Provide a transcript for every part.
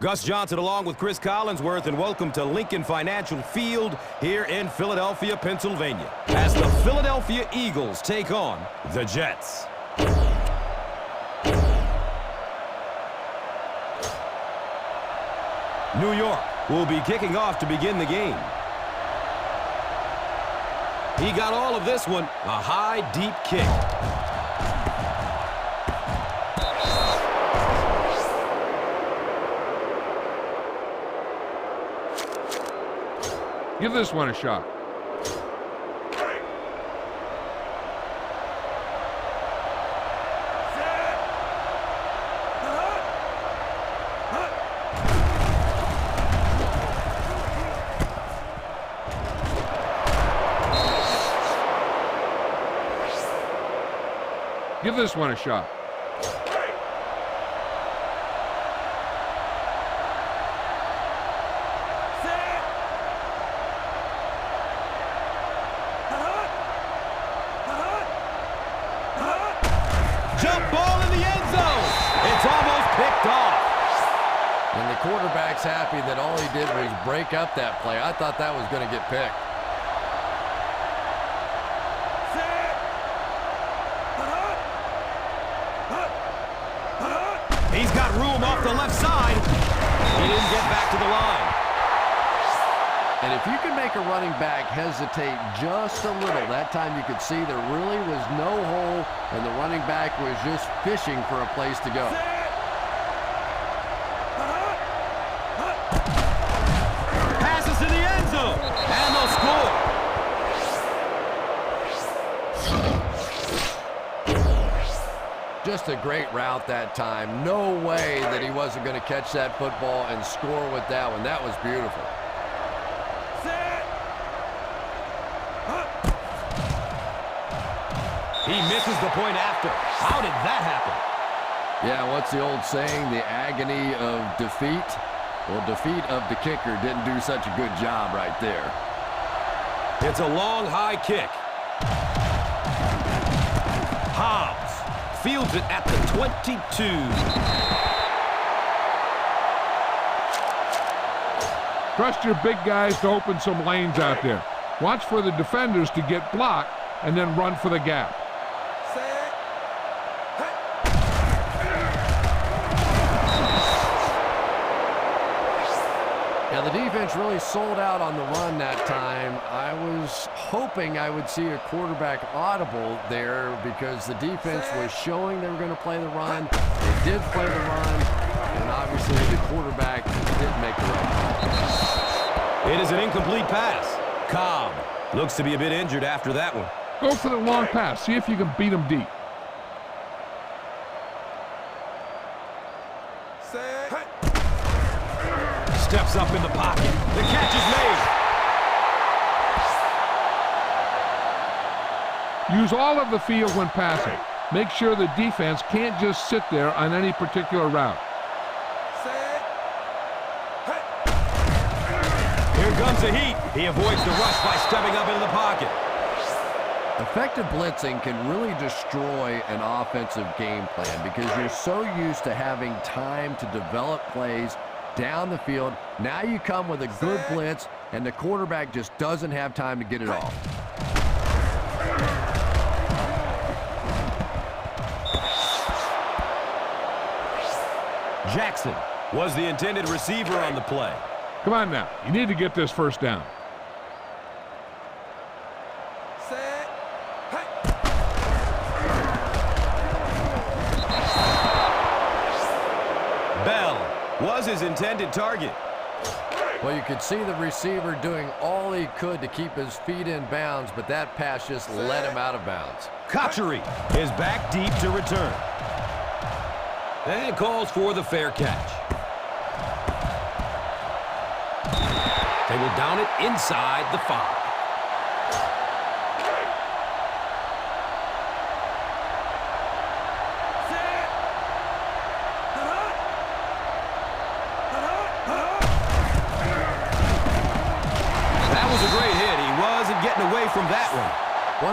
Gus Johnson along with Chris Collinsworth, and welcome to Lincoln Financial Field here in Philadelphia, Pennsylvania, as the Philadelphia Eagles take on the Jets. New York will be kicking off to begin the game. He got all of this one, a high, deep kick. Give this one a shot. Give this one a shot. Jump ball in the end zone. It's almost picked off. And the quarterback's happy that all he did was break up that play. I thought that was going to get picked. He's got room off the left side. He didn't get back to the line. And if you can make a running back hesitate just a little, that time you could see there really was no hole, and the running back was just fishing for a place to go. Passes to the end zone, and they'll score. Just a great route that time. No way that he wasn't going to catch that football and score with that one. That was beautiful. He misses the point after. How did that happen? Yeah, what's the old saying? The agony of defeat? Well, defeat of the kicker didn't do such a good job right there. It's a long, high kick. Hobbs fields it at the 22. Trust your big guys to open some lanes out there. Watch for the defenders to get blocked and then run for the gap. Now, the defense really sold out on the run that time. I was hoping I would see a quarterback audible there because the defense was showing they were going to play the run. They did play the run, and obviously the quarterback didn't make the run. It is an incomplete pass. Cobb looks to be a bit injured after that one. Go for the long pass. See if you can beat them deep. Steps up in the pocket. The catch is made. Use all of the field when passing. Make sure the defense can't just sit there on any particular route. Here comes the heat. He avoids the rush by stepping up into the pocket. Effective blitzing can really destroy an offensive game plan because you're so used to having time to develop plays down the field. Now you come with a good blitz, and the quarterback just doesn't have time to get it off. Jackson was the intended receiver on the play. Come on now. You need to get this first down. Bell was his intended target. Well, you could see the receiver doing all he could to keep his feet in bounds, but that pass just let him out of bounds. Kotchery is back deep to return. And calls for the fair catch. They will down it inside the 5. From that one.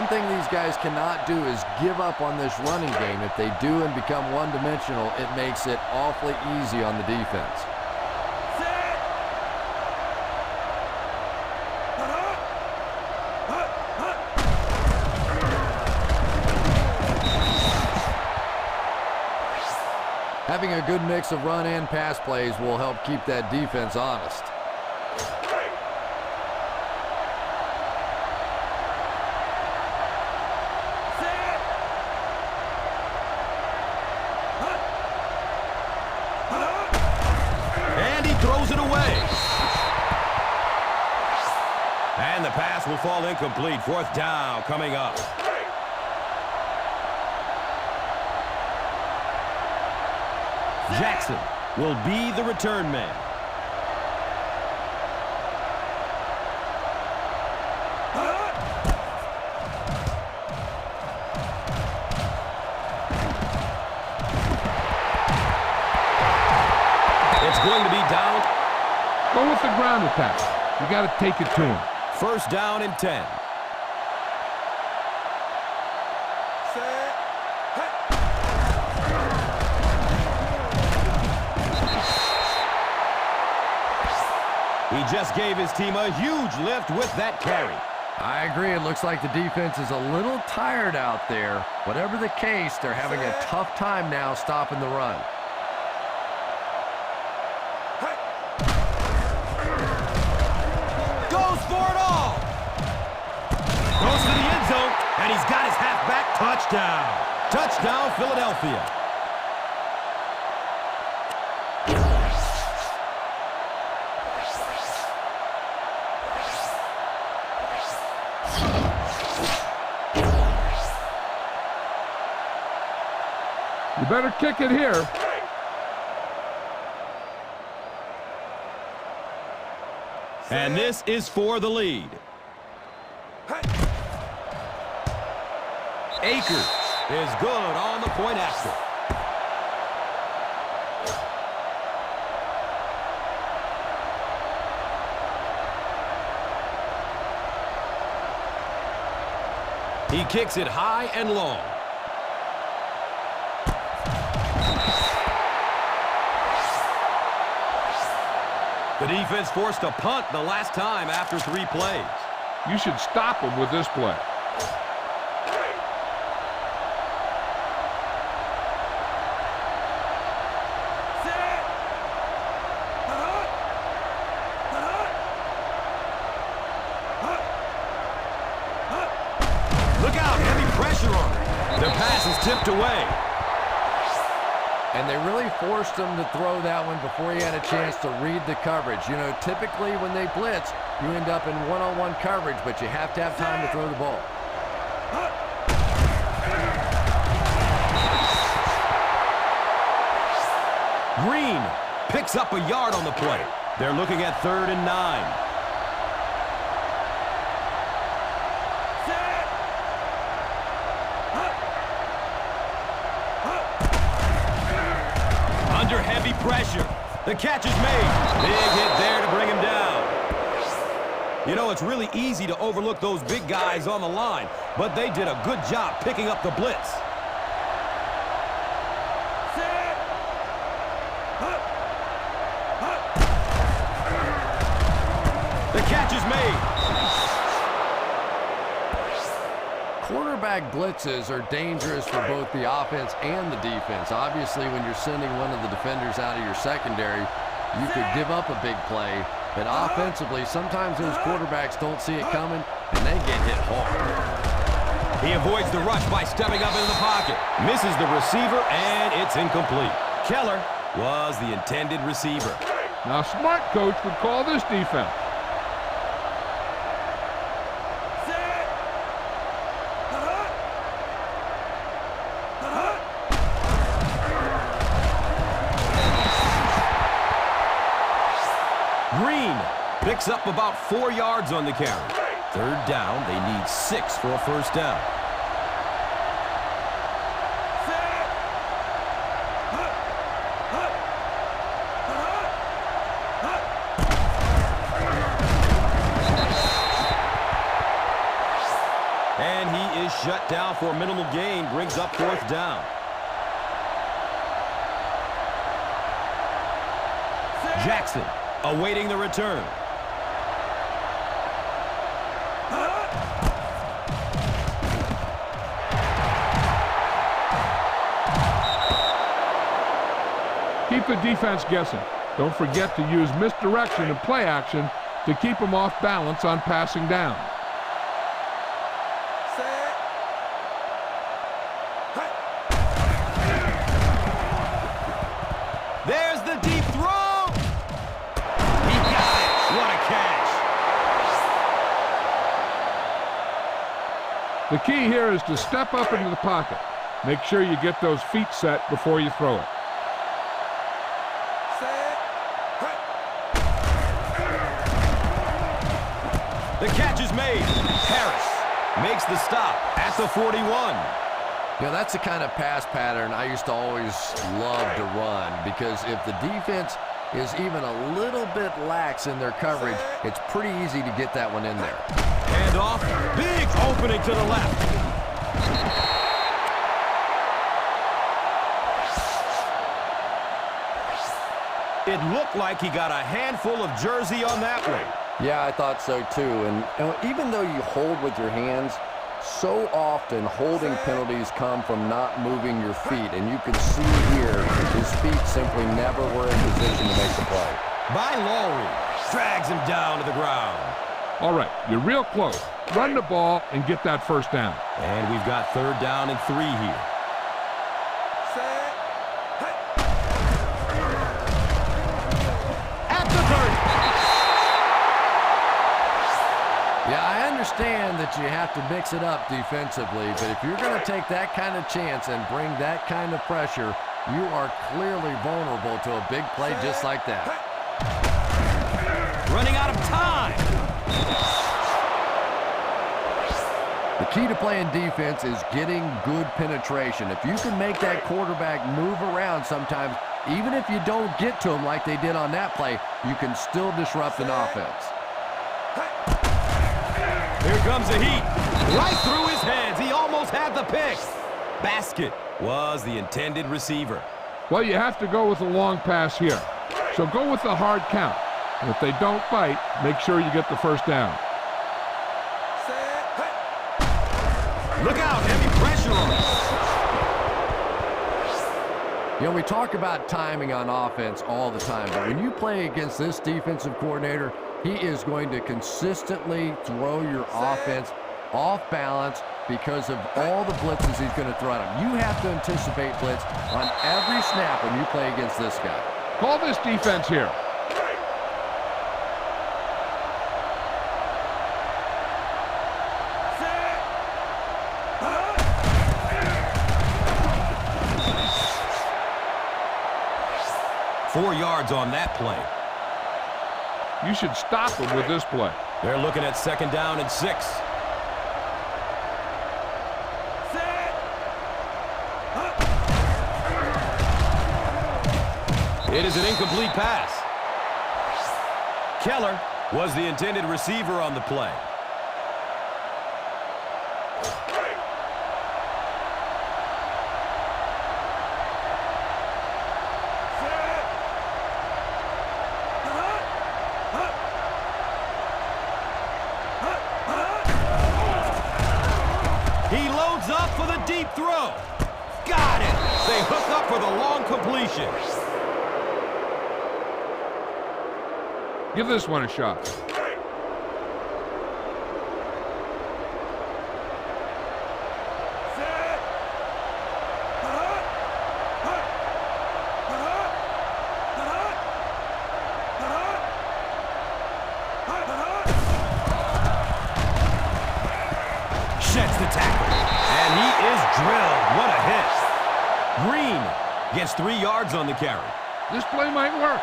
One thing these guys cannot do is give up on this running game. If they do and become one-dimensional, it makes it awfully easy on the defense. Having a good mix of run and pass plays will help keep that defense honest. And he throws it away. And the pass will fall incomplete. 4th down coming up. Jackson will be the return man. It's going to be down. Go with the ground attack. You got to take it to him. 1st down and 10. He just gave his team a huge lift with that carry. I agree. It looks like the defense is a little tired out there. Whatever the case, they're having a tough time now stopping the run. Goes for it all. Goes to the end zone, and he's got his halfback touchdown. Touchdown, Philadelphia. You better kick it here. And this is for the lead. Akers is good on the point after. He kicks it high and long. The defense forced a punt the last time after 3 plays. You should stop him with this play. Look out, heavy pressure on him. The pass is tipped away. And they really forced him to throw that one before he had a chance to read the coverage. You know, typically when they blitz, you end up in one-on-one coverage, but you have to have time to throw the ball. Green picks up a yard on the play. They're looking at 3rd and 9. Under heavy pressure. The catch is made. Big hit there to bring him down. You know, it's really easy to overlook those big guys on the line, but they did a good job picking up the blitz. The catch is made. Quarterback blitzes are dangerous for both the offense and the defense. Obviously, when you're sending one of the defenders out of your secondary, you could give up a big play. But offensively, sometimes those quarterbacks don't see it coming, and they get hit hard. He avoids the rush by stepping up into the pocket. Misses the receiver, and it's incomplete. Keller was the intended receiver. Now, a smart coach would call this defense. Green picks up about 4 yards on the carry. 3rd down. They need 6 for a 1st down. And he is shut down for a minimal gain. Brings up 4th down. Jackson awaiting the return. Keep the defense guessing. Don't forget to use misdirection and play action to keep them off balance on passing down. There's the deep throw. He got it. What a catch. The key here is to step up into the pocket. Make sure you get those feet set before you throw it. The catch is made. Harris makes the stop at the 41. You know, that's the kind of pass pattern I used to always love to run, because if the defense is even a little bit lax in their coverage, it's pretty easy to get that one in there. Hand off. Big opening to the left. It looked like he got a handful of jersey on that one. Yeah, I thought so too. And you know, even though you hold with your hands, so often holding penalties come from not moving your feet. And you can see here, his feet simply never were in position to make the play. By Lowry, drags him down to the ground. All right, you're real close. Run the ball and get that first down. And we've got 3rd down and 3 here. At the 30. Yeah, I understand that you have to mix it up defensively, but if you're going to take that kind of chance and bring that kind of pressure, you are clearly vulnerable to a big play just like that. Running out of time. The key to playing defense is getting good penetration. If you can make that quarterback move around sometimes, even if you don't get to him like they did on that play, you can still disrupt an offense. Here comes the heat. Right through his hands. He almost had the pick. Basket was the intended receiver. Well, you have to go with a long pass here. So go with the hard count. And if they don't bite, make sure you get the first down. Look out, heavy pressure on him. You know, we talk about timing on offense all the time, but when you play against this defensive coordinator, he is going to consistently throw your offense off balance because of all the blitzes he's going to throw at him. You have to anticipate blitz on every snap when you play against this guy. Call this defense here. Four yards on that play. You should stop them with this play. They're looking at 2nd down and 6. It is an incomplete pass. Keller was the intended receiver on the play. He loads up for the deep throw. Got it. They hook up for the long completion. Give this one a shot. Sheds the tackle. And he is drilled. What a hit. Green gets 3 yards on the carry. This play might work.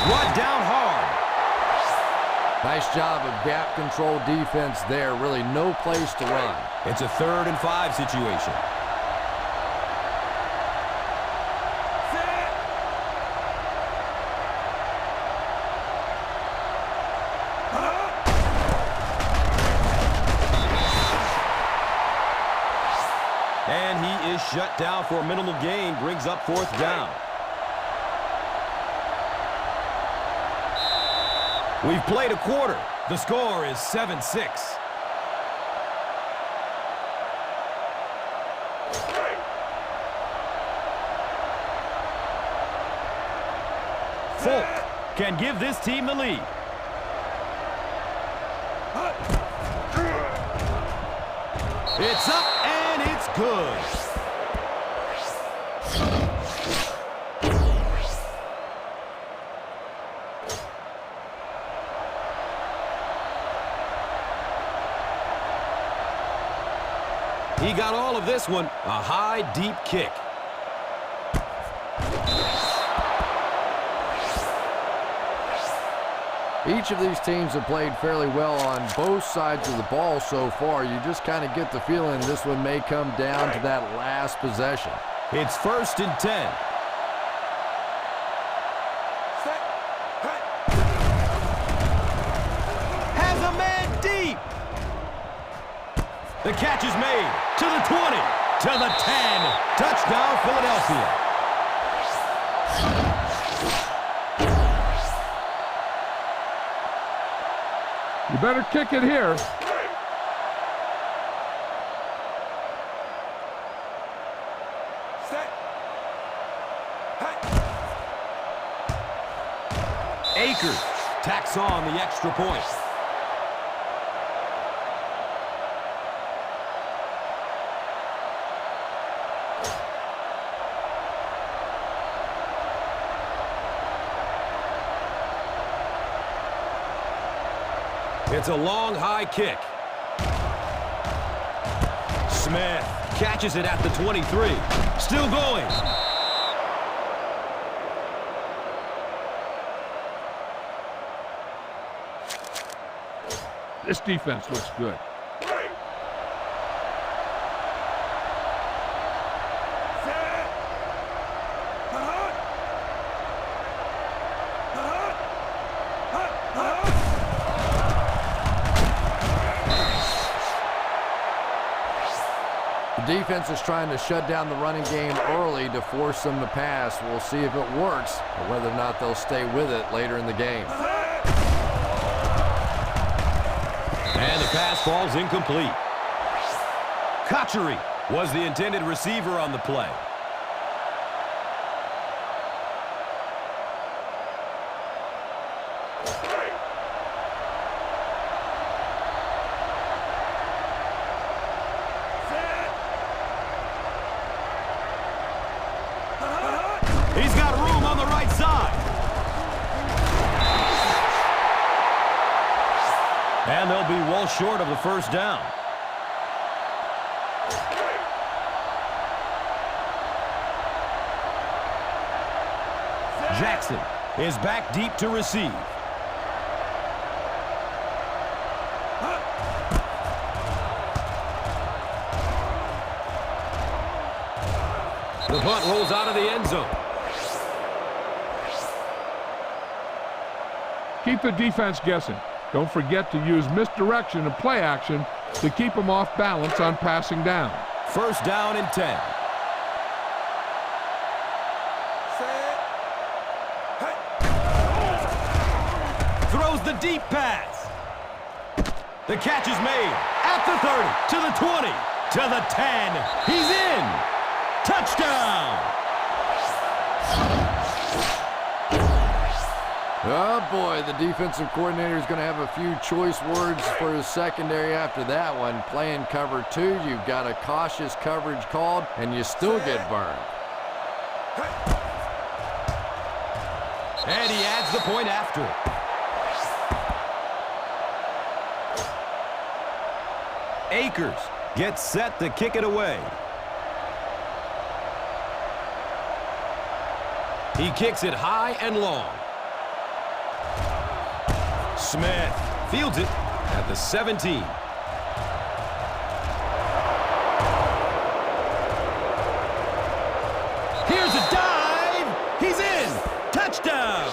Brought down hard. Nice job of gap control defense there. Really no place to run. It's a 3rd and 5 situation. And he is shut down for a minimal gain. Brings up 4th down. We've played a quarter. The score is 7-6. Folk can give this team the lead. It's up and it's good. He got all of this one, a high, deep kick. Each of these teams have played fairly well on both sides of the ball so far. You just kind of get the feeling this one may come down to that last possession. It's 1st and 10. Has a man deep. The catch is made to the 20, to the 10. Touchdown, Philadelphia. You better kick it here. Akers tacks on the extra point. It's a long, high kick. Smith catches it at the 23. Still going. This defense looks good. The defense is trying to shut down the running game early to force them to pass. We'll see if it works or whether or not they'll stay with it later in the game. And the pass falls incomplete. Kochery was the intended receiver on the play. He's got room on the right side. And they'll be well short of the first down. Jackson is back deep to receive. The punt rolls out of the end zone. Keep the defense guessing. Don't forget to use misdirection and play action to keep them off balance on passing down. 1st down and 10. Throws the deep pass. The catch is made at the 30, to the 20, to the 10. He's in. Touchdown. Oh, boy, the defensive coordinator is going to have a few choice words for his secondary after that one. Playing cover 2, you've got a cautious coverage called, and you still get burned. And he adds the point after. Akers gets set to kick it away. He kicks it high and long. Smith fields it at the 17. Here's a dive. He's in. Touchdown.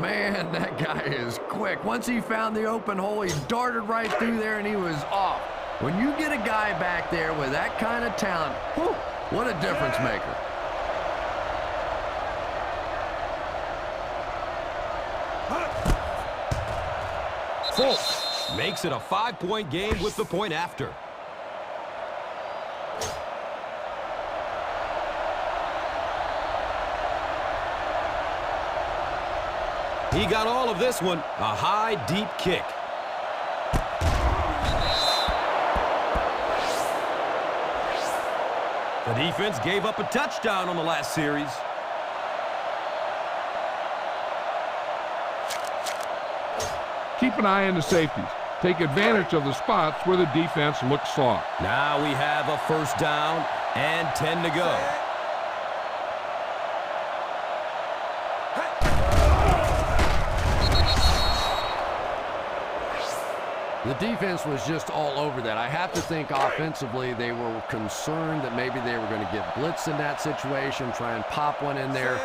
Man, that guy is quick. Once he found the open hole, he darted right through there, and he was off. When you get a guy back there with that kind of talent, whew, what a difference maker. Folk makes it a 5-point game with the point after. He got all of this one, a high, deep kick. The defense gave up a touchdown on the last series. Keep an eye on the safeties. Take advantage of the spots where the defense looks soft. Now we have a first down and 10 to go. The defense was just all over that. I have to think offensively they were concerned that maybe they were going to get blitzed in that situation, try and pop one in there.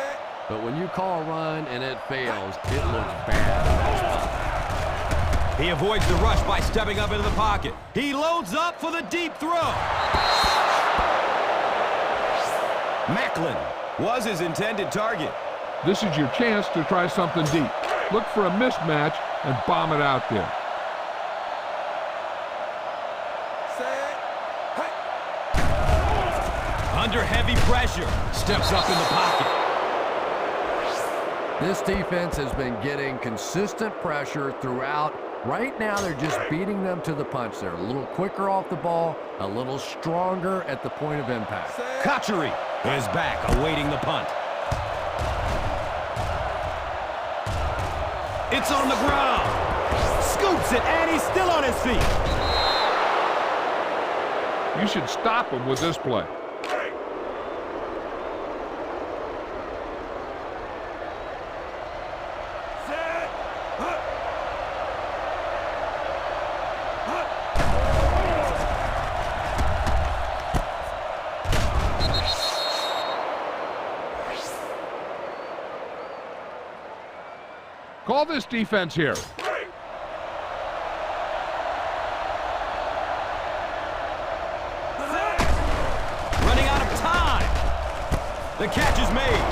But when you call a run and it fails, it looks bad in that spot. He avoids the rush by stepping up into the pocket. He loads up for the deep throw. Macklin was his intended target. This is your chance to try something deep. Look for a mismatch and bomb it out there. Under heavy pressure, steps up in the pocket. This defense has been getting consistent pressure throughout. Right now, they're just beating them to the punch. They're a little quicker off the ball, a little stronger at the point of impact. Kotchery is back, awaiting the punt. It's on the ground. Scoops it, and he's still on his feet. You should stop him with this play. Call this defense here. Running out of time. The catch is made.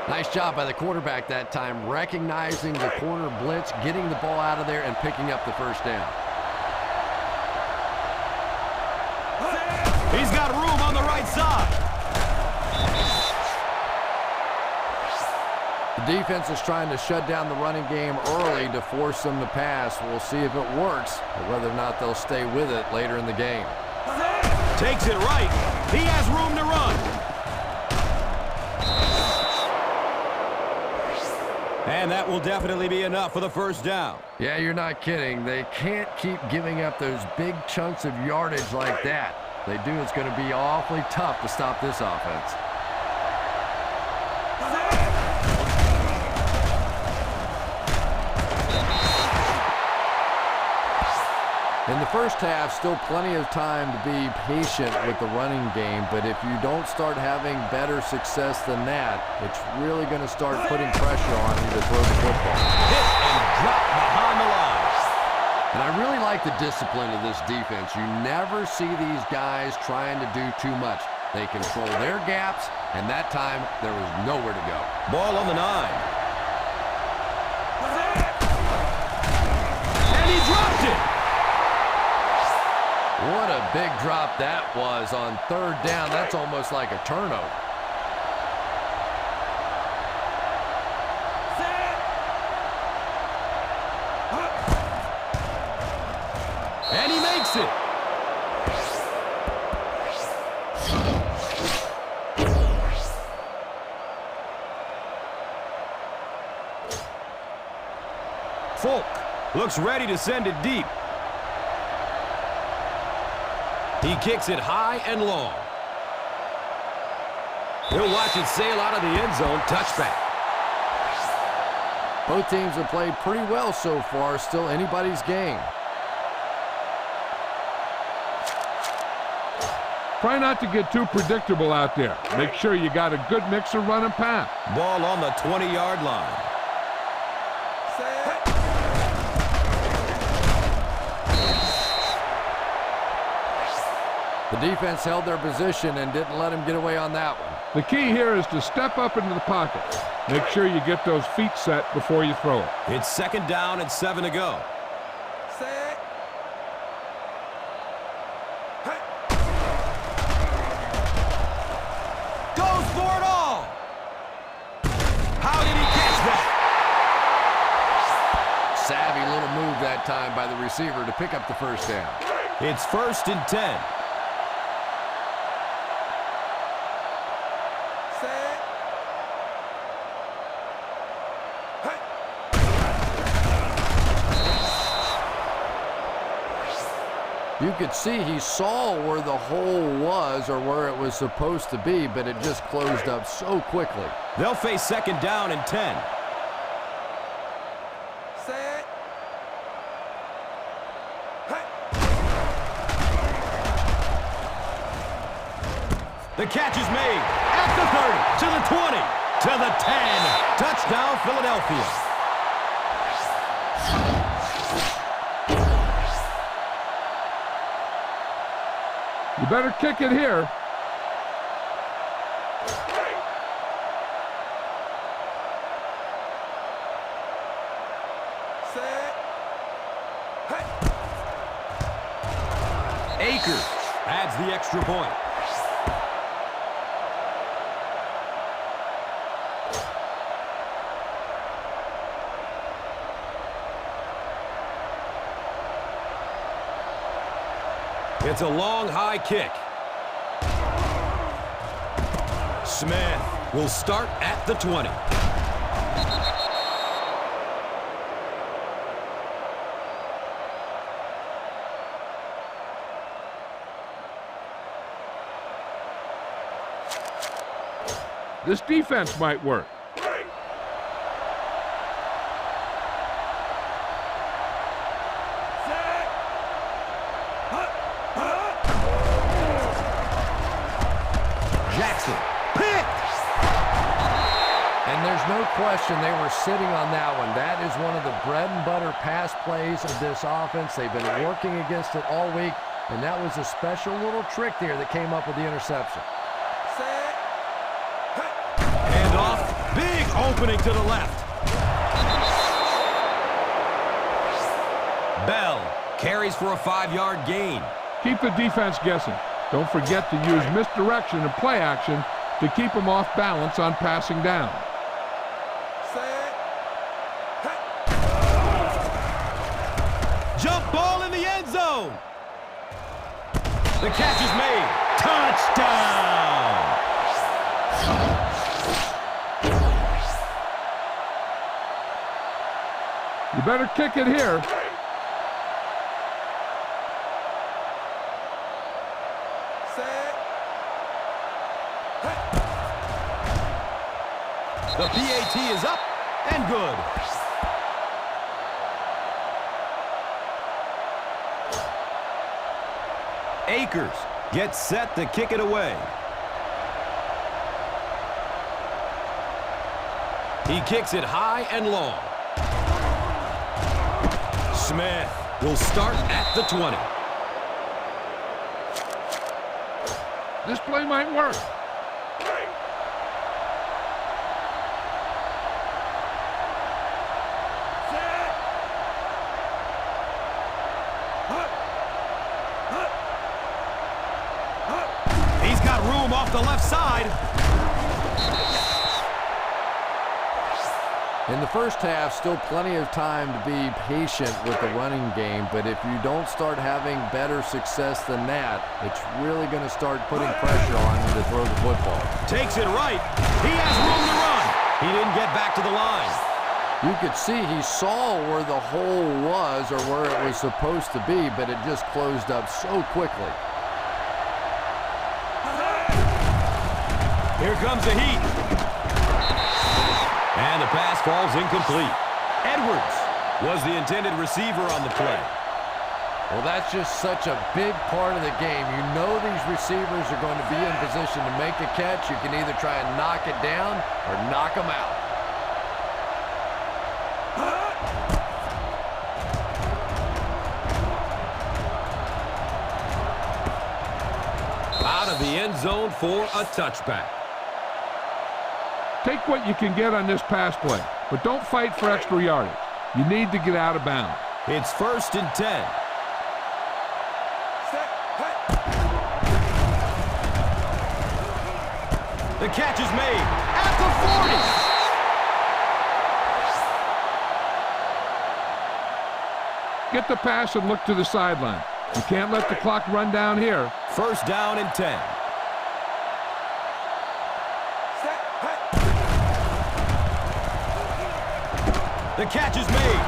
Nice job by the quarterback that time, recognizing the corner blitz, getting the ball out of there, and picking up the first down. He's got room on the right side. The defense is trying to shut down the running game early to force them to pass. We'll see if it works, or whether or not they'll stay with it later in the game. Takes it right. He has room to run. And that will definitely be enough for the first down. Yeah, you're not kidding. They can't keep giving up those big chunks of yardage like that. If they do, it's going to be awfully tough to stop this offense. In the first half, still plenty of time to be patient with the running game, but if you don't start having better success than that, it's really going to start putting pressure on you to throw the football. Hit and drop behind the line. And I really like the discipline of this defense. You never see these guys trying to do too much. They control their gaps, and that time there was nowhere to go. Ball on the 9. And he dropped it. What a big drop that was on third down. That's almost like a turnover. And he makes it. Folk looks ready to send it deep. He kicks it high and long. He'll watch it sail out of the end zone. Touchback. Both teams have played pretty well so far. Still anybody's game. Try not to get too predictable out there. Make sure you got a good mix of run and pass. Ball on the 20-yard line. The defense held their position and didn't let him get away on that one. The key here is to step up into the pocket. Make sure you get those feet set before you throw it. It's 2nd down and 7 to go. Set. Goes for it all. How did he catch that? Savvy little move that time by the receiver to pick up the first down. It's 1st and 10. Set. You could see he saw where the hole was or where it was supposed to be, but it just closed up so quickly. They'll face 2nd down and 10. Set. The catch is made at the 30, to the 20, to the 10. Touchdown, Philadelphia. You better kick it here. Set. Akers adds the extra point. It's a long, high kick. Smith will start at the 20. This defense might work. Jackson, picked! And there's no question they were sitting on that one. That is one of the bread and butter pass plays of this offense. They've been working against it all week, and that was a special little trick there that came up with the interception. Set. Hand off, big opening to the left. Bell carries for a 5-yard gain. Keep the defense guessing. Don't forget to use misdirection and play action to keep them off balance on passing down. Set. Jump ball in the end zone. The catch is made. Touchdown! You better kick it here. Set. The PAT is up and good. Akers gets set to kick it away. He kicks it high and long. Smith will start at the 20. This play might work. He's got room off the left side. In the first half, still plenty of time to be patient with the running game, but if you don't start having better success than that, it's really going to start putting pressure on him to throw the football. Takes it right. He has room to run. He didn't get back to the line. You could see he saw where the hole was or where it was supposed to be, but it just closed up so quickly. Here comes the heat. And the pass falls incomplete. Edwards was the intended receiver on the play. Well, that's just such a big part of the game. You know these receivers are going to be in position to make a catch. You can either try and knock it down or knock them out. Out of the end zone for a touchback. Take what you can get on this pass play, but don't fight for extra yardage. You need to get out of bounds. It's 1st and 10. Set. Hey. The catch is made at the 40. Get the pass and look to the sideline. You can't let the clock run down here. 1st down and 10. Set. Hey. The catch is made.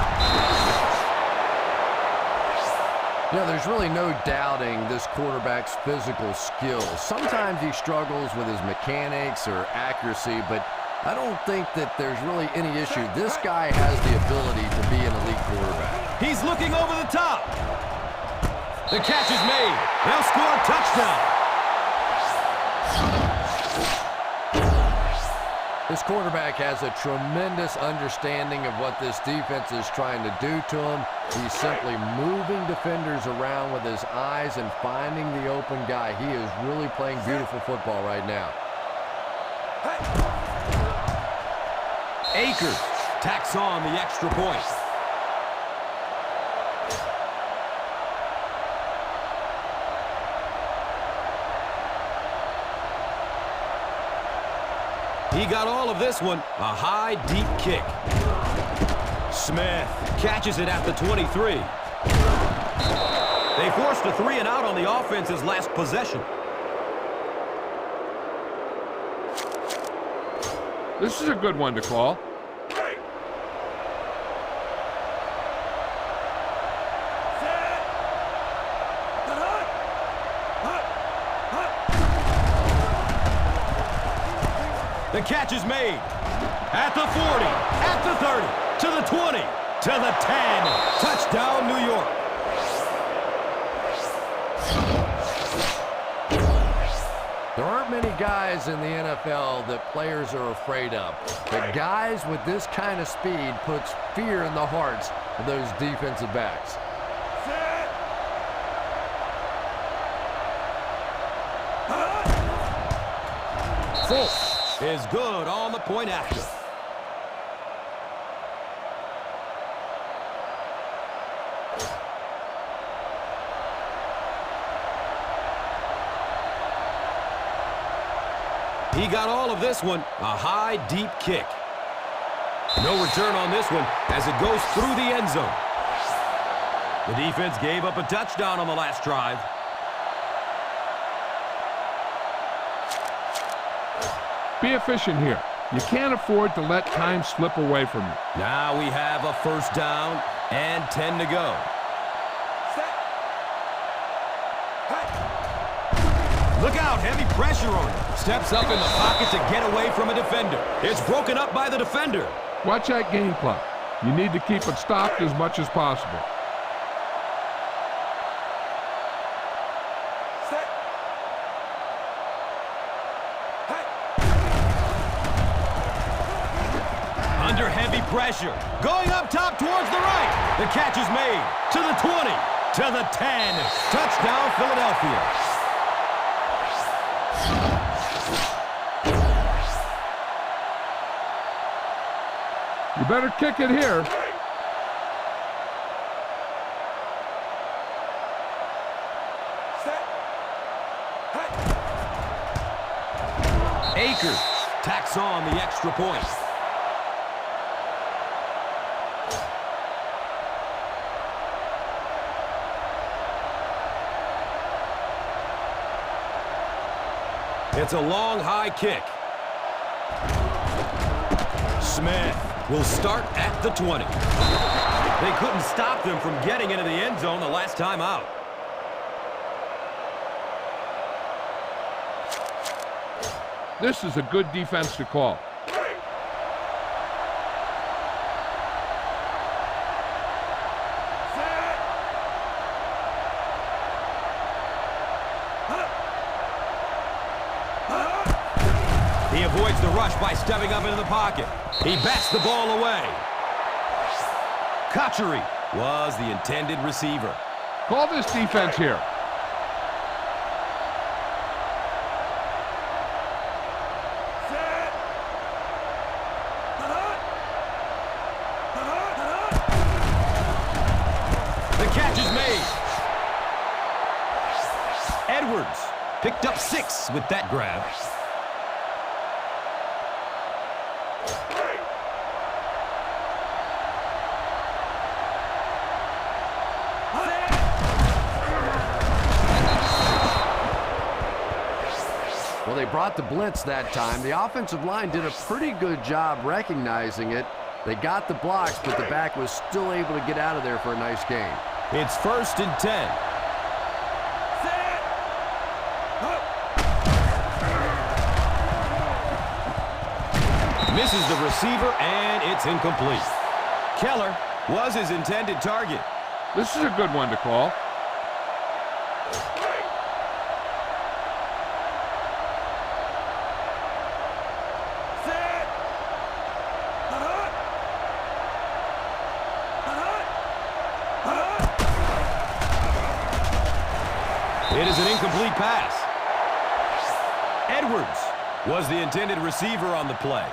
You know, there's really no doubting this quarterback's physical skills. Sometimes he struggles with his mechanics or accuracy, but I don't think that there's really any issue. This guy has the ability to be an elite quarterback. He's looking over the top. The catch is made. They'll score a touchdown. This quarterback has a tremendous understanding of what this defense is trying to do to him. He's simply moving defenders around with his eyes and finding the open guy. He is really playing beautiful football right now. Akers tacks on the extra point. He got all of this one, a high, deep kick. Smith catches it at the 23. They forced a 3-and-out on the offense's last possession. This is a good one to call. The catch is made at the 40, at the 30, to the 20, to the 10. Touchdown, New York. There aren't many guys in the NFL that players are afraid of. But guys with this kind of speed puts fear in the hearts of those defensive backs. Full is good on the point after. He got all of this one, a high, deep kick. No return on this one as it goes through the end zone. The defense gave up a touchdown on the last drive. Be efficient here. You can't afford to let time slip away from you. Now we have a 1st down and 10 to go. Look out, heavy pressure on him. Steps up in the pocket to get away from a defender. It's broken up by the defender. Watch that game clock. You need to keep it stopped as much as possible. Under heavy pressure. Going up top towards the right. The catch is made to the 20, to the 10. Touchdown, Philadelphia. You better kick it here. Akers tacks on the extra point. It's a long, high kick. Smith will start at the 20. They couldn't stop them from getting into the end zone the last time out. This is a good defense to call. He avoids the rush by stepping up into the pocket. He bats the ball away. Kotchery was the intended receiver. Call this defense here. Edwards picked up 6 with that grab. Well, they brought the blitz that time. The offensive line did a pretty good job recognizing it. They got the blocks, but the back was still able to get out of there for a nice gain. It's 1st and 10. Misses the receiver, and it's incomplete. Keller was his intended target. This is a good one to call. It is an incomplete pass. Edwards was the intended receiver on the play.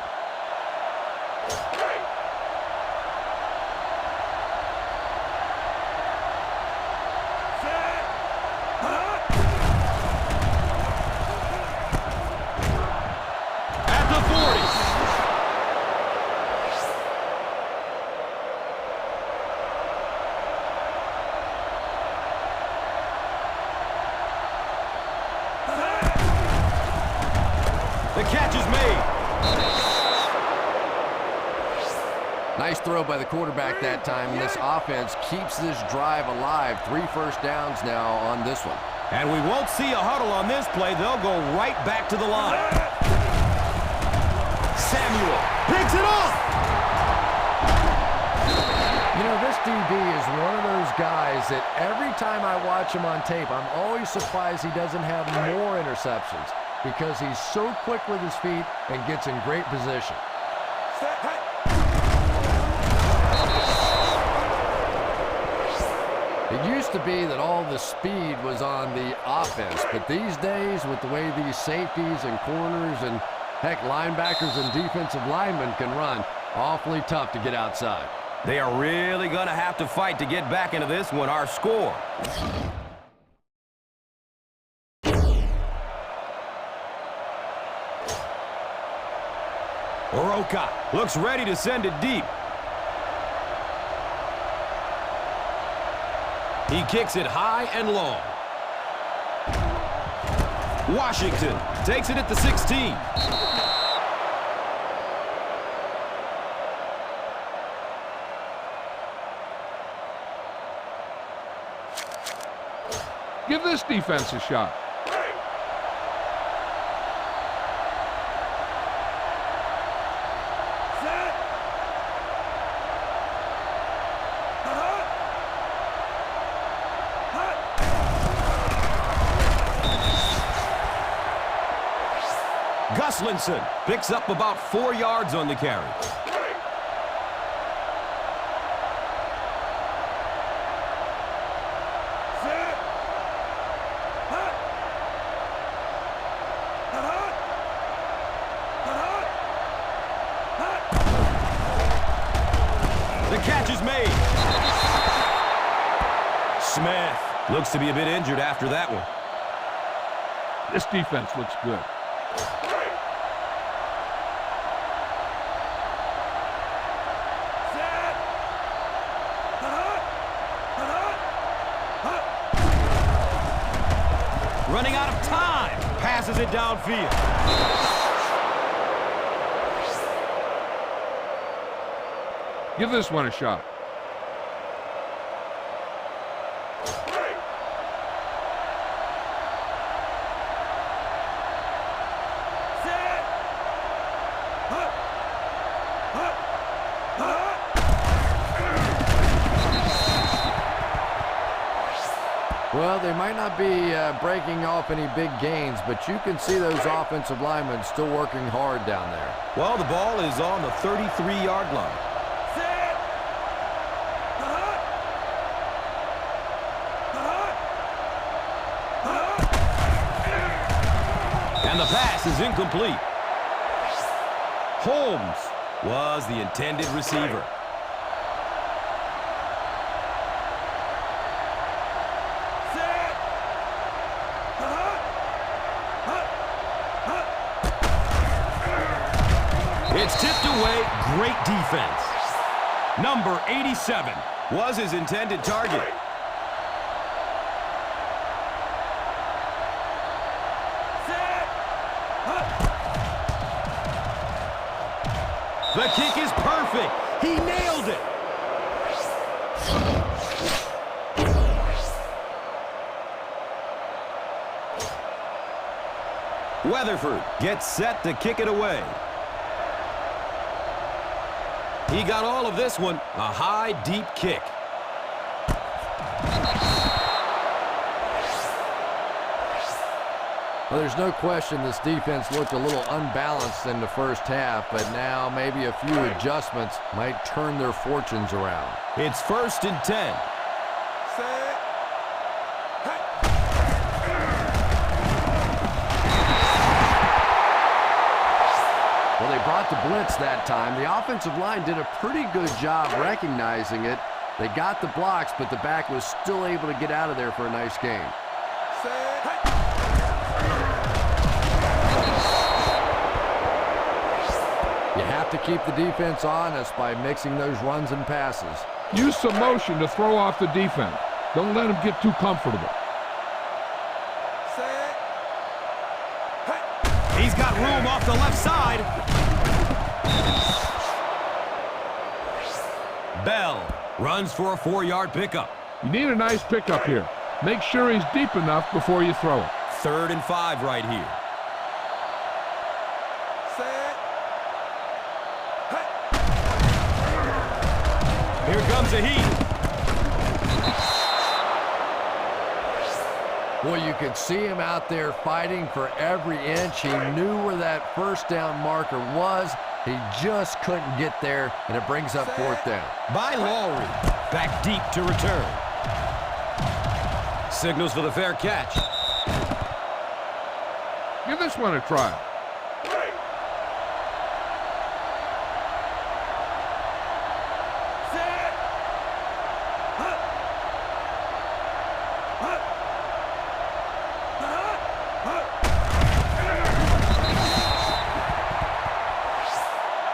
At the 40. The catch is made. Nice throw by the quarterback that time. This offense keeps this drive alive. 3 first downs now on this one. And we won't see a huddle on this play. They'll go right back to the line. Samuel picks it off. You know, this DB is one of those guys that every time I watch him on tape, I'm always surprised he doesn't have more interceptions because he's so quick with his feet and gets in great position. It used to be that all the speed was on the offense, but these days, with the way these safeties and corners and, heck, linebackers and defensive linemen can run, awfully tough to get outside. They are really going to have to fight to get back into this one. Our score. Oroka looks ready to send it deep. He kicks it high and long. Washington takes it at the 16. Give this defense a shot. Guslinson picks up about 4 yards on the carry. The catch is made. Smith looks to be a bit injured after that one. This defense looks good. Running out of time. Passes it downfield. Give this one a shot. Well, they might not be breaking off any big gains, but you can see those offensive linemen still working hard down there. Well, the ball is on the 33-yard line. And the pass is incomplete. Holmes was the intended receiver. It's tipped away. Great defense. Number 87 was his intended target. The kick is perfect. He nailed it. Weatherford gets set to kick it away. He got all of this one. A high, deep kick. Well, there's no question this defense looked a little unbalanced in the first half, but now maybe a few adjustments might turn their fortunes around. It's 1st and 10. Set. Well, they brought the blitz that time. The offensive line did a pretty good job recognizing it. They got the blocks, but the back was still able to get out of there for a nice gain. Set. You have to keep the defense honest by mixing those runs and passes. Use some motion to throw off the defense. Don't let them get too comfortable. Set. He's got room off the left side. Bell runs for a 4-yard pickup. You need a nice pickup here. Make sure he's deep enough before you throw it. 3rd and 5 right here. Set. Here comes the heat. Boy, you could see him out there fighting for every inch. He knew where that first down marker was. He just couldn't get there, and it brings up 4th down. By Lowry. Back deep to return. Signals for the fair catch. Give this one a try.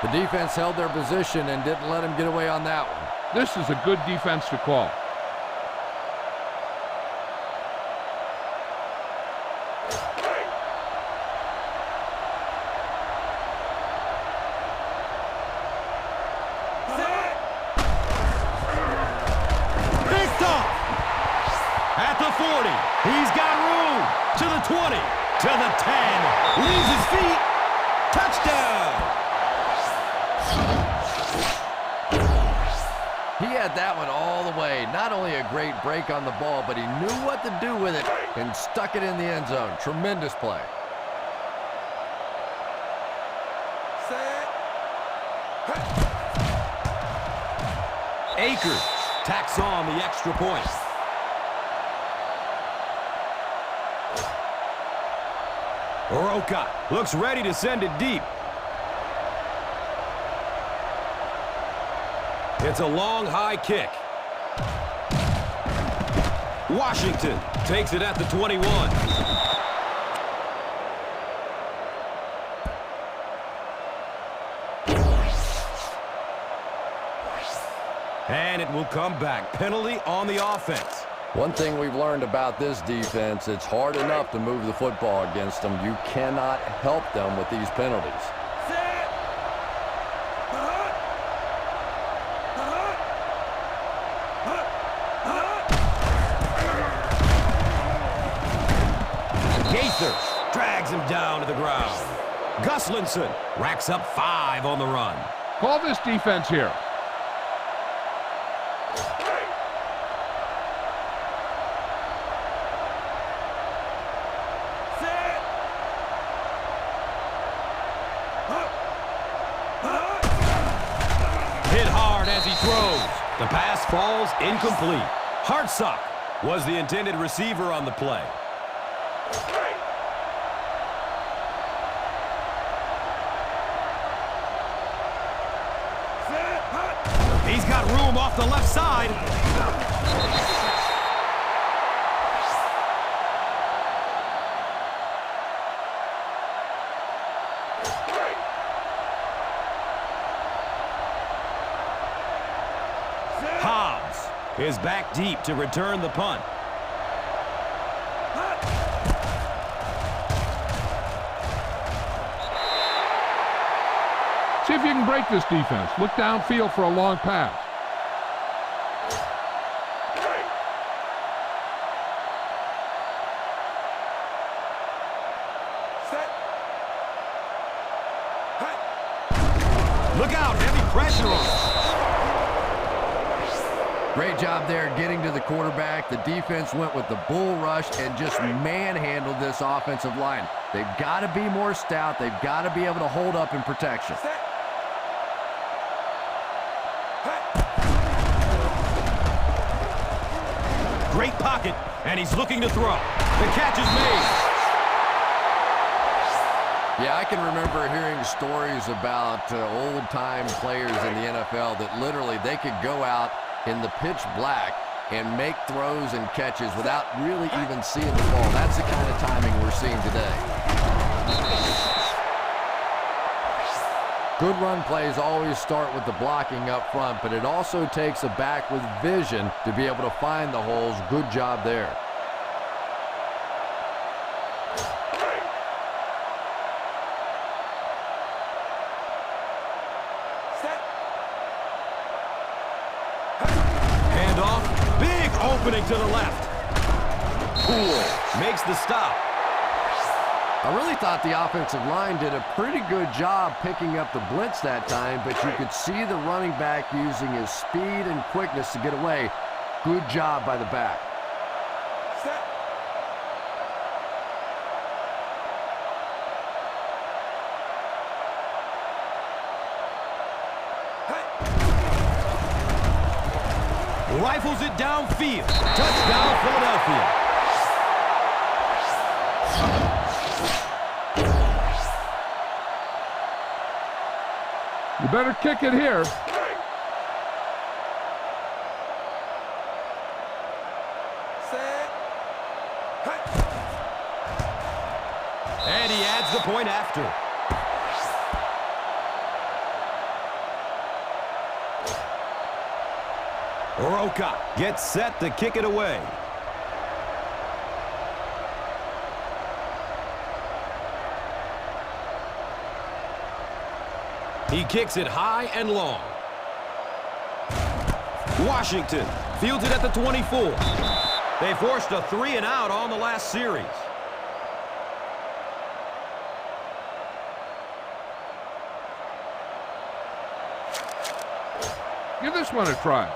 The defense held their position and didn't let him get away on that one. This is a good defense to call. Picked off. At the 40. He's got room. To the 20. To the 10. Leaves his feet. Touchdown. He had that one all the way. Not only a great break on the ball, but he knew what to do with it and stuck it in the end zone. Tremendous play. Set. Akers tacks on the extra point. Oroka looks ready to send it deep. It's a long, high kick. Washington takes it at the 21. And it will come back. Penalty on the offense. One thing we've learned about this defense, it's hard enough to move the football against them. You cannot help them with these penalties. Set. Gaither drags him down to the ground. Guslinson racks up 5 on the run. Call this defense here. Hit hard as he throws. The pass falls incomplete. Hartsock was the intended receiver on the play. He's got room off the left side. is back deep to return the punt. See if you can break this defense. Look downfield for a long pass. Set. Look out, heavy pressure on him. Great job there getting to the quarterback. The defense went with the bull rush and just manhandled this offensive line. They've got to be more stout. They've got to be able to hold up in protection. Set. Great pocket, and he's looking to throw. The catch is made. Yeah, I can remember hearing stories about old-time players in the NFL that literally they could go out in the pitch black and make throws and catches without really even seeing the ball. That's the kind of timing we're seeing today. Good run plays always start with the blocking up front, but it also takes a back with vision to be able to find the holes. Good job there. Set. Handoff, big opening to the left. Cool, makes the stop. I really thought the offensive line did a pretty good job picking up the blitz that time, but you could see the running back using his speed and quickness to get away. Good job by the back. Set. Rifles it downfield. Touchdown, Philadelphia. You better kick it here. Set. And he adds the point after. Roca gets set to kick it away. He kicks it high and long. Washington fields it at the 24. They forced a 3-and-out on the last series. Give this one a try.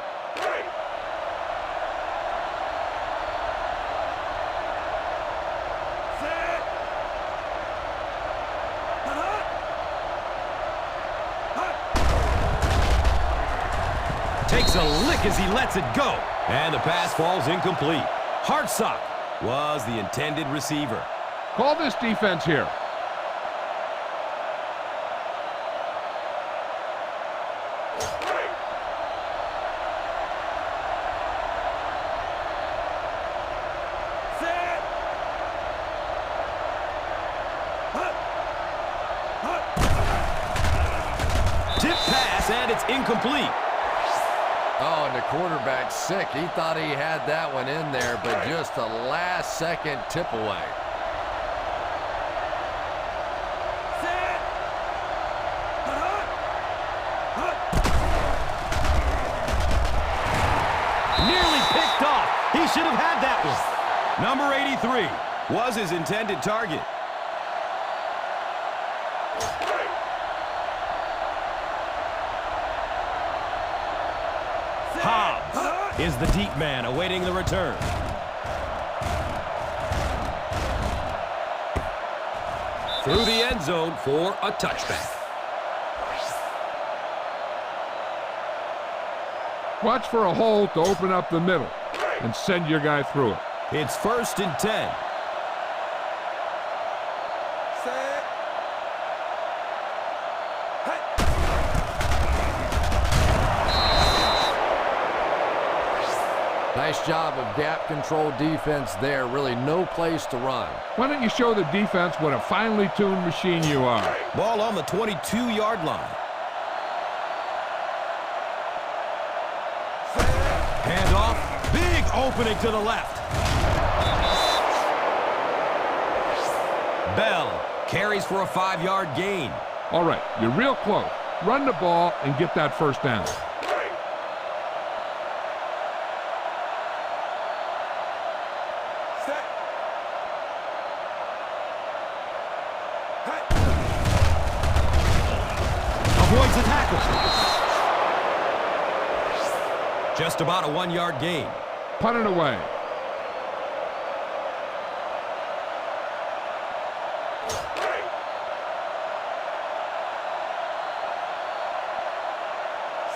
Takes a lick as he lets it go. And the pass falls incomplete. Hartsock was the intended receiver. Call this defense here. Tip pass, and it's incomplete. Oh, and the quarterback's sick. He thought he had that one in there, but just a last-second tip away. Nearly picked off. He should have had that one. Number 83 was his intended target. Hobbs is the deep man awaiting the return. Through the end zone for a touchback. Watch for a hole to open up the middle and send your guy through it. It's 1st and 10. Set. Nice job of gap control defense there. Really no place to run. Why don't you show the defense what a finely tuned machine you are? Ball on the 22-yard line. Handoff, Opening to the left. Bell carries for a 5-yard gain. All right, you're real close. Run the ball and get that first down. Set. Hey. Avoids the tackle. Just about a 1-yard gain. Punt it away.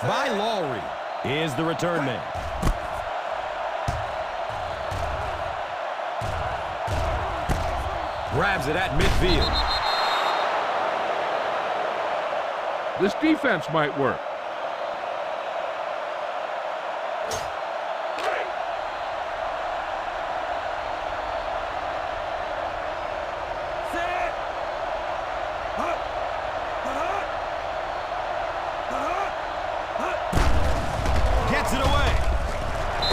By Lowry is the return man. Grabs it at midfield. This defense might work. Set. Hut. Hut. Hut. Hut. Gets it away.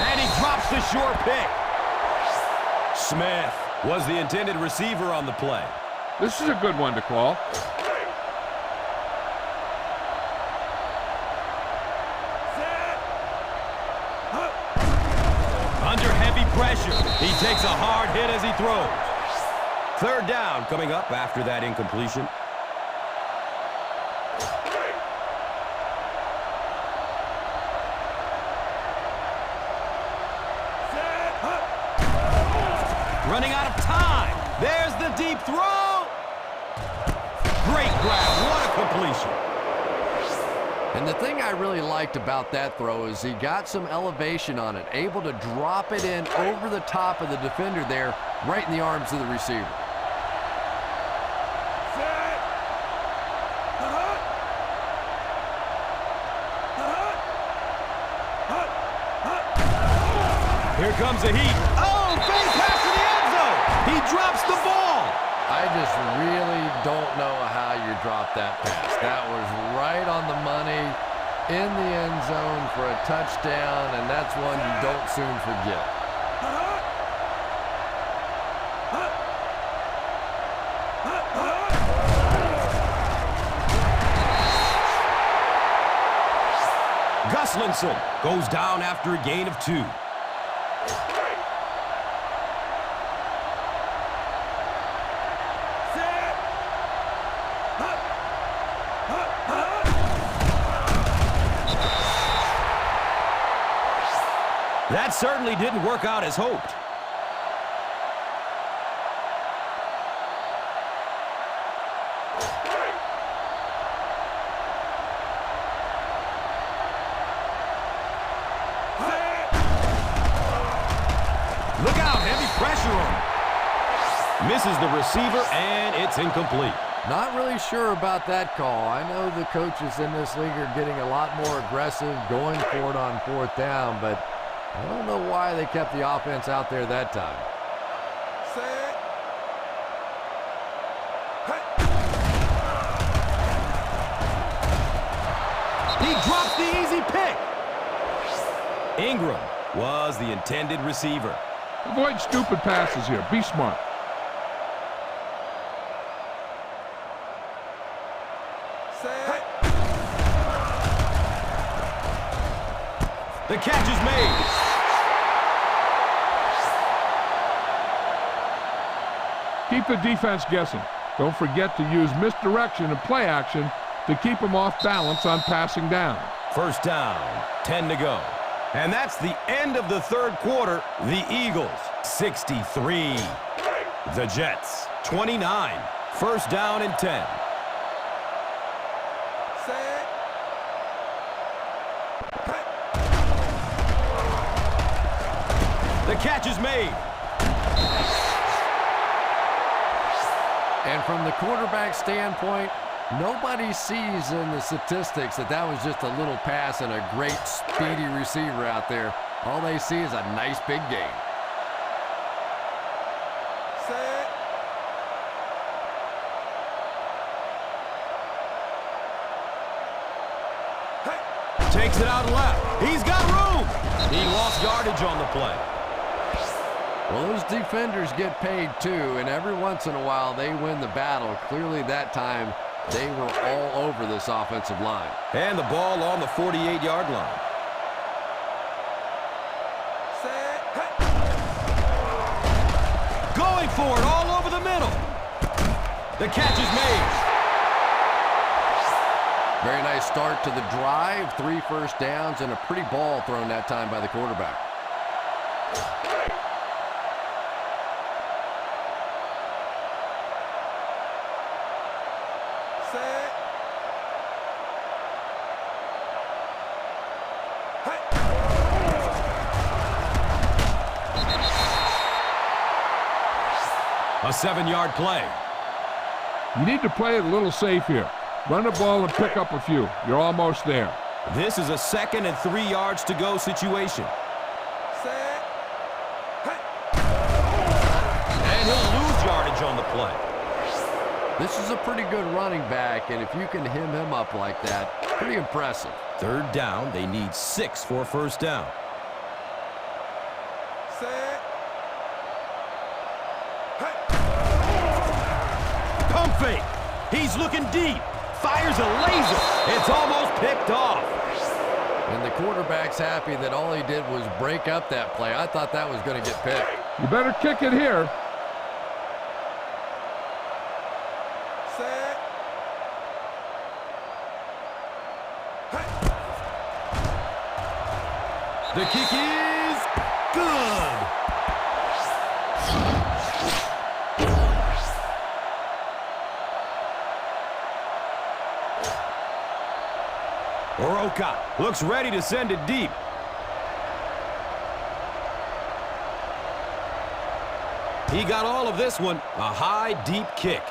And he drops the short pick. Smith was the intended receiver on the play. This is a good one to call. Set. Hut. Under heavy pressure, he takes a hard hit as he throws. 3rd down coming up after that incompletion. Set. Hut. Running out of time. There's the deep throw. Great grab. What a completion. And the thing I really liked about that throw is he got some elevation on it, able to drop it in over the top of the defender there, right in the arms of the receiver. Set. Hut. Hut. Hut. Hut. Here comes the heat. Oh, big pass to the end zone. He drops the ball. I just really don't know how you drop that pass. That was right on the money in the end zone for a touchdown, and that's one you don't soon forget. Hut. Hut. Hut. Hut. Guslinson goes down after a gain of 2. Set. Hut. Hut. Hut. That certainly didn't work out as hoped. Look out, heavy pressure on him. Misses the receiver, and it's incomplete. Not really sure about that call. I know the coaches in this league are getting a lot more aggressive, going for it on 4th down, but I don't know why they kept the offense out there that time. Set. Hey. He drops the easy pick. Ingram was the intended receiver. Avoid stupid passes here. Be smart. Set. The catch is made. Keep the defense guessing. Don't forget to use misdirection and play action to keep them off balance on passing down. 1st down, 10 to go. And that's the end of the 3rd quarter. The Eagles, 63. The Jets, 29. 1st down and 10. Set. Hey. The catch is made. And from the quarterback standpoint, nobody sees in the statistics that that was just a little pass and a great speedy receiver out there. All they see is a nice big game. Set. Takes it out left. He's got room. He lost yardage on the play. Well, those defenders get paid too, and every once in a while they win the battle. Clearly that time they were all over this offensive line. And the ball on the 48-yard line. Going for it all over the middle. The catch is made. Very nice start to the drive. 3 first downs and a pretty ball thrown that time by the quarterback. A 7-yard play. You need to play it a little safe here. Run the ball and pick up a few. You're almost there. This is a 2nd and 3 yards to go situation. And he'll lose yardage on the play. This is a pretty good running back, and if you can hem him up like that, pretty impressive. 3rd down. They need 6 for a first down. Pump fake. He's looking deep. Fires a laser. It's almost picked off. And the quarterback's happy that all he did was break up that play. I thought that was going to get picked. You better kick it here. The kick is good. Oroka looks ready to send it deep. He got all of this one. A high, deep kick.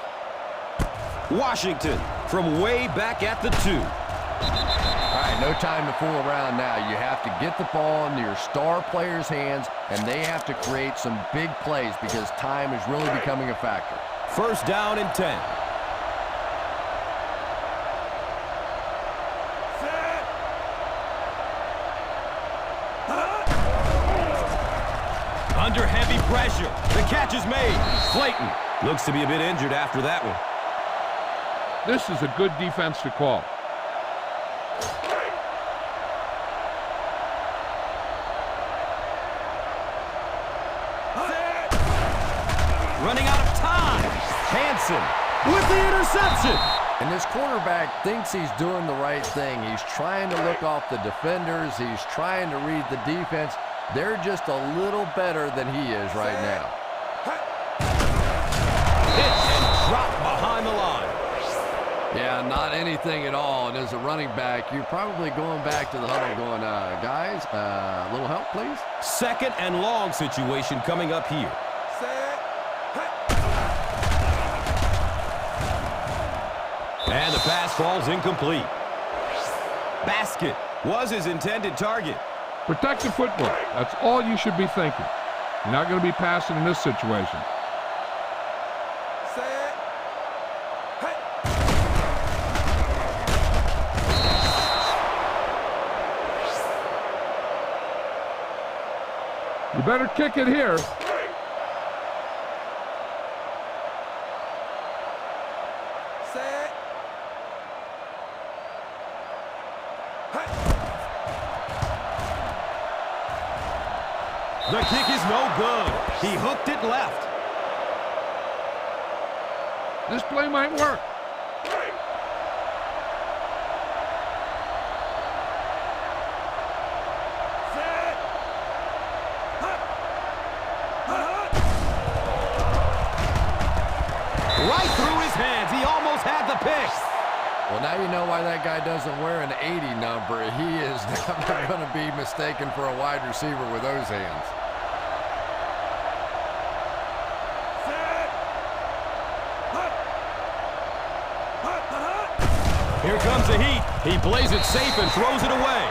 Washington from way back at the 2. All right, no time to fool around now. You have to get the ball into your star players' hands, and they have to create some big plays because time is really becoming a factor. 1st down and 10. Under heavy pressure. The catch is made. Clayton looks to be a bit injured after that one. This is a good defense to call. Running out of time. Hanson with the interception. And this quarterback thinks he's doing the right thing. He's trying to look off the defenders. He's trying to read the defense. They're just a little better than he is right now. Hit and drop behind the line. Yeah, not anything at all. And as a running back, you're probably going back to the huddle going, guys, a little help, please? 2nd and long situation coming up here. And the pass falls incomplete. Basket was his intended target. Protect the football. That's all you should be thinking. You're not going to be passing in this situation. You better kick it here. The kick is no good. He hooked it left. This play might work. Right through his hands. He almost had the pick. Well, now you know why that guy doesn't wear an 80 number. He is never going to be mistaken for a wide receiver with those hands. Here comes the heat. He plays it safe and throws it away.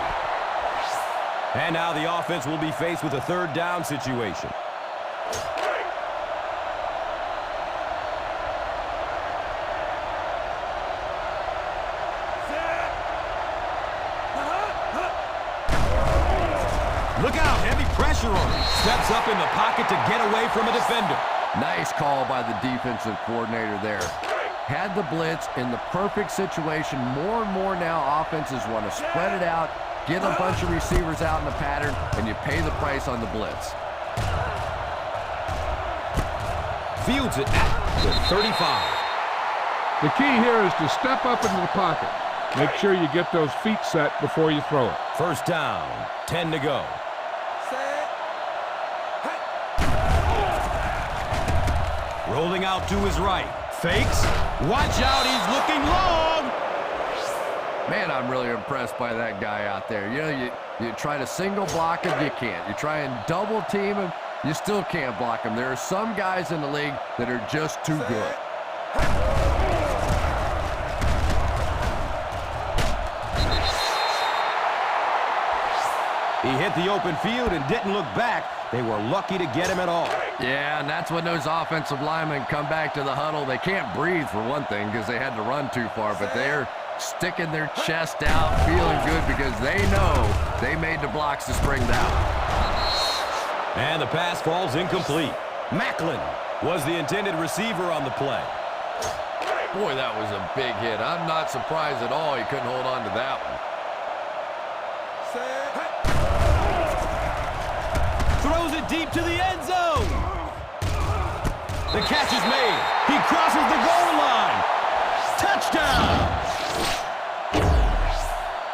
And now the offense will be faced with a 3rd down situation. Look out, heavy pressure on him. Steps up in the pocket to get away from a defender. Nice call by the defensive coordinator there. Had the blitz in the perfect situation. More and more now offenses want to spread it out, get a bunch of receivers out in the pattern, and you pay the price on the blitz. Fields it at the 35. The key here is to step up into the pocket. Make sure you get those feet set before you throw it. First down, 10 to go. Set. Rolling out to his right. Fakes. Watch out, he's looking long. Man, I'm really impressed by that guy out there. You know, you try to single block him, you can't. You try and double team him, you still can't block him. There are some guys in the league that are just too good. He hit the open field and didn't look back. They were lucky to get him at all. Yeah, and that's when those offensive linemen come back to the huddle. They can't breathe for one thing because they had to run too far, but they're sticking their chest out, feeling good because they know they made the blocks to spring down. And the pass falls incomplete. Macklin was the intended receiver on the play. Boy, that was a big hit. I'm not surprised at all he couldn't hold on to that one. Throws it deep to the end zone. The catch is made. He crosses the goal line. Touchdown!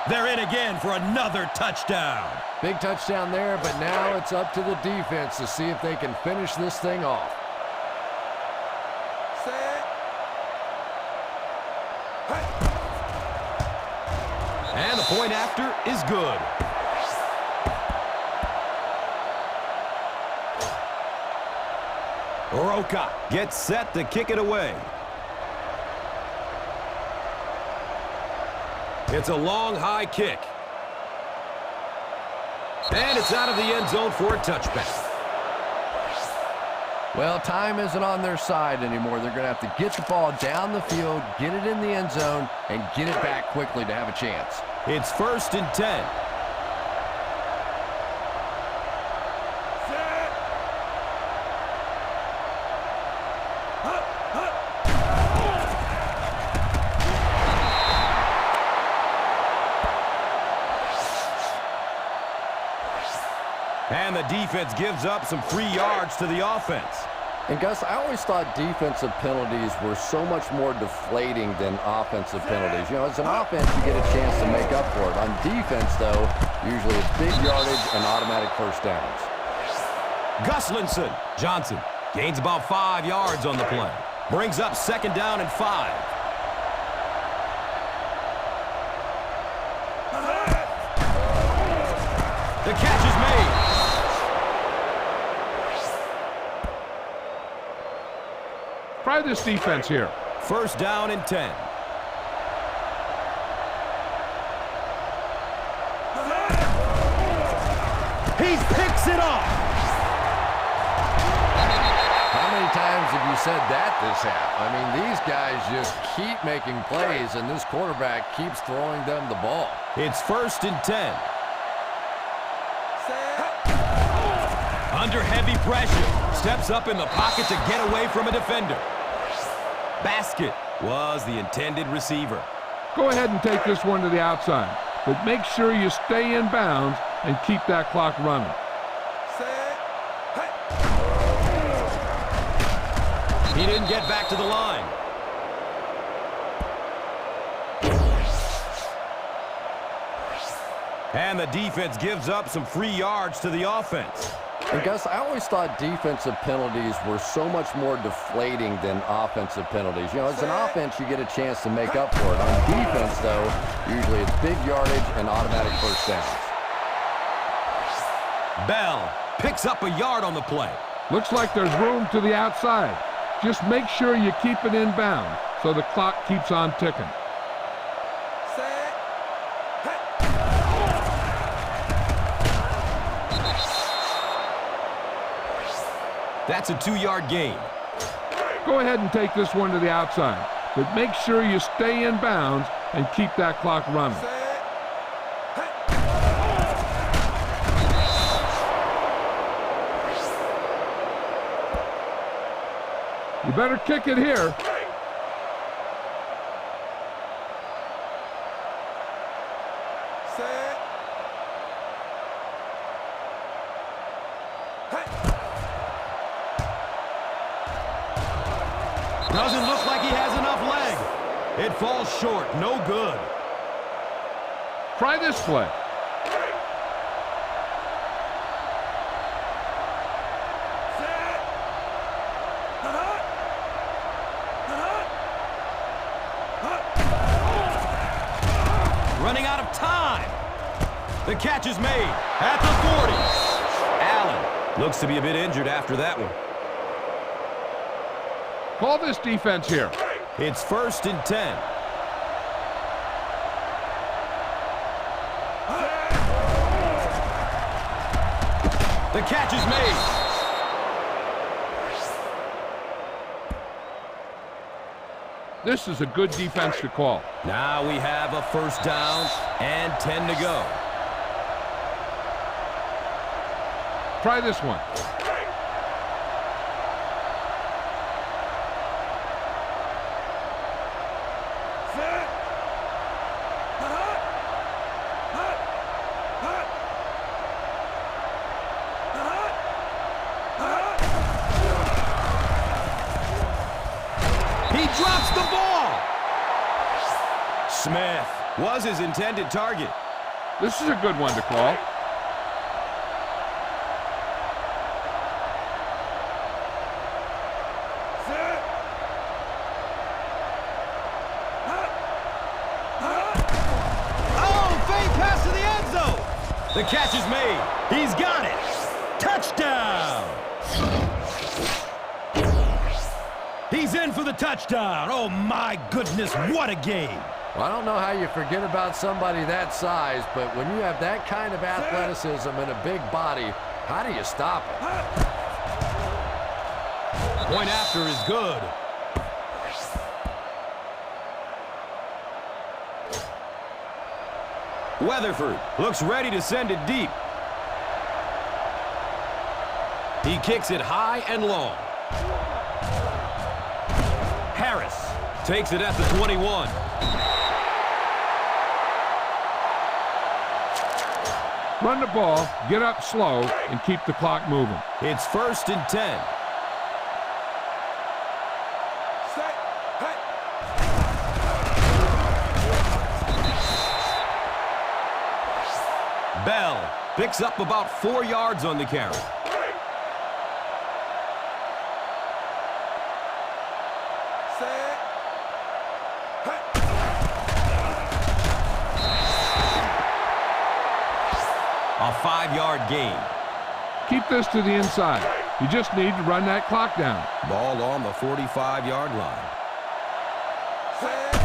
They're in again for another touchdown. Big touchdown there, but now it's up to the defense to see if they can finish this thing off. And the point after is good. Oroka gets set to kick it away. It's a long, high kick. And it's out of the end zone for a touchback. Well, time isn't on their side anymore. They're going to have to get the ball down the field, get it in the end zone, and get it back quickly to have a chance. It's 1st and 10. And the defense gives up some free yards to the offense. And Gus, I always thought defensive penalties were so much more deflating than offensive penalties. You know, as an offense, you get a chance to make up for it. On defense, though, usually it's big yardage and automatic first downs. Guslinson. Johnson gains about 5 yards on the play. Brings up 2nd down and 5. The catch is made. Try this defense here. 1st down and 10. He picks it off. How many times have you said that this half? I mean, these guys just keep making plays, and this quarterback keeps throwing them the ball. It's 1st and 10. Under heavy pressure. Steps up in the pocket to get away from a defender. Baskett was the intended receiver. Go ahead and take this one to the outside, but make sure you stay in bounds and keep that clock running. He didn't get back to the line. And the defense gives up some free yards to the offense. And Gus, I always thought defensive penalties were so much more deflating than offensive penalties. You know, as an offense, you get a chance to make up for it. On defense, though, usually it's big yardage and automatic first downs. Bell picks up a yard on the play. Looks like there's room to the outside. Just make sure you keep it in bounds so the clock keeps on ticking. That's a 2-yard gain. Go ahead and take this one to the outside, but make sure you stay in bounds and keep that clock running. better kick it here. Set. Doesn't look like he has enough leg. It falls short. No good. Try this play. Running out of time. The catch is made at the 40. Allen looks to be a bit injured after that one. Call this defense here. It's 1st and 10. The catch is made. This is a good defense to call. Now we have a 1st down and 10 to go. Try this one. He drops the ball. Smith was his intended target. This is a good one to call. Oh, fake pass to the end zone. The catch is made. He's got it. Touchdown. He's in for the touchdown. Oh, my goodness, what a game. Well, I don't know how you forget about somebody that size, but when you have that kind of athleticism and a big body, how do you stop it? Point after is good. Weatherford looks ready to send it deep. He kicks it high and long. Harris takes it at the 21. Run the ball, get up slow, and keep the clock moving. It's 1st and 10. Set. Hey. Bell picks up about 4 yards on the carry. Set. Hey. A 5-yard gain. Keep this to the inside. You just need to run that clock down. Ball on the 45-yard line. Set.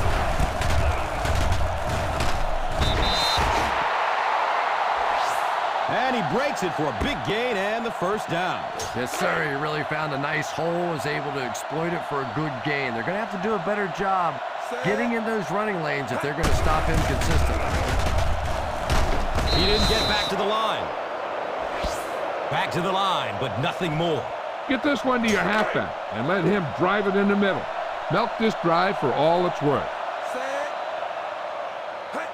And he breaks it for a big gain and the 1st down. Yes, sir. He really found a nice hole, was able to exploit it for a good gain. They're going to have to do a better job getting in those running lanes if they're going to stop him consistently. He didn't get back to the line. Back to the line, but nothing more. Get this one to your halfback and let him drive it in the middle. Milk this drive for all it's worth. Set. Hey.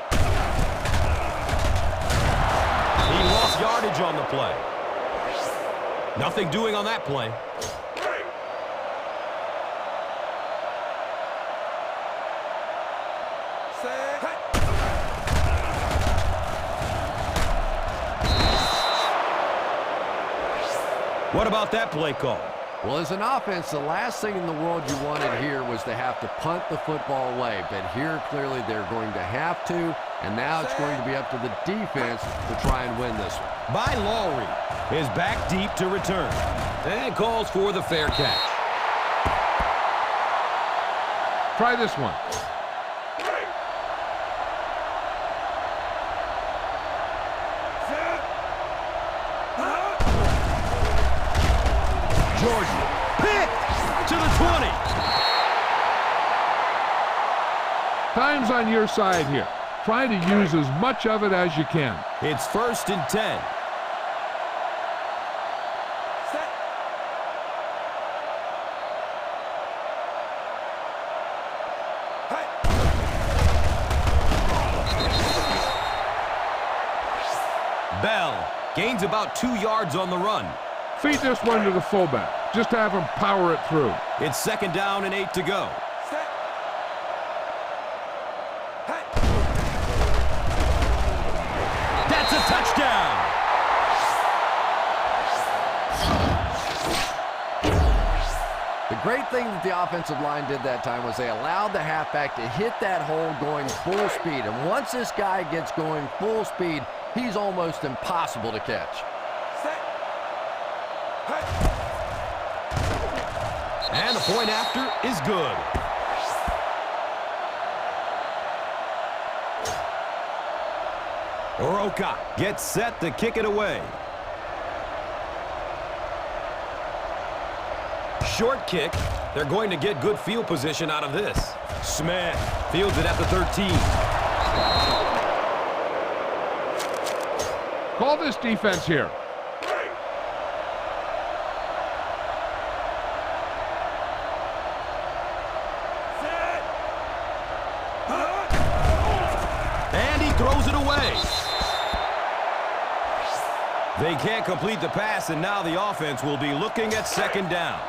He lost yardage on the play. Nothing doing on that play. Set. Hey. What about that play call? Well, as an offense, the last thing in the world you wanted here was to have to punt the football away. But here, clearly, they're going to have to. And now it's going to be up to the defense to try and win this one. By Lowry is back deep to return. And calls for the fair catch. Try this one. Jordan picked to the 20. Time's on your side here. Try to use as much of it as you can. It's 1st and 10. Set. Gains about 2 yards on the run. Feed this one to the fullback. Just have him power it through. It's 2nd down and 8 to go. Set. Hey. That's a touchdown. The great thing that the offensive line did that time was they allowed the halfback to hit that hole going full speed. And once this guy gets going full speed, he's almost impossible to catch. Set. Hey. And the point after is good. Oroka gets set to kick it away. Short kick. They're going to get good field position out of this. Smith fields it at the 13. Call this defense here. Set. And he throws it away. They can't complete the pass, and now the offense will be looking at 2nd down.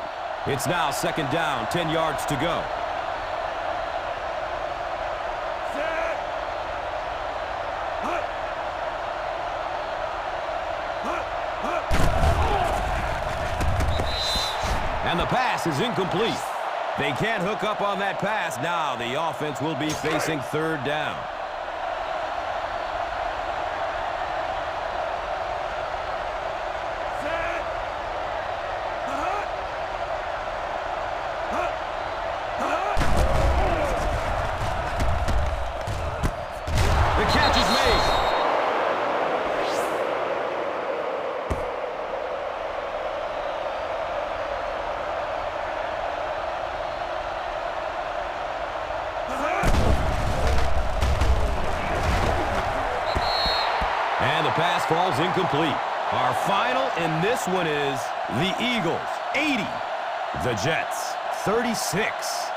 It's now 2nd down, 10 yards to go. Set. Hut. Hut. Hut. And the pass is incomplete. They can't hook up on that pass. Now the offense will be facing 3rd down. Set. Hut. Hut. Hut. The catch is made. And the pass falls incomplete. Our final in this one is the Eagles 80, the Jets 36.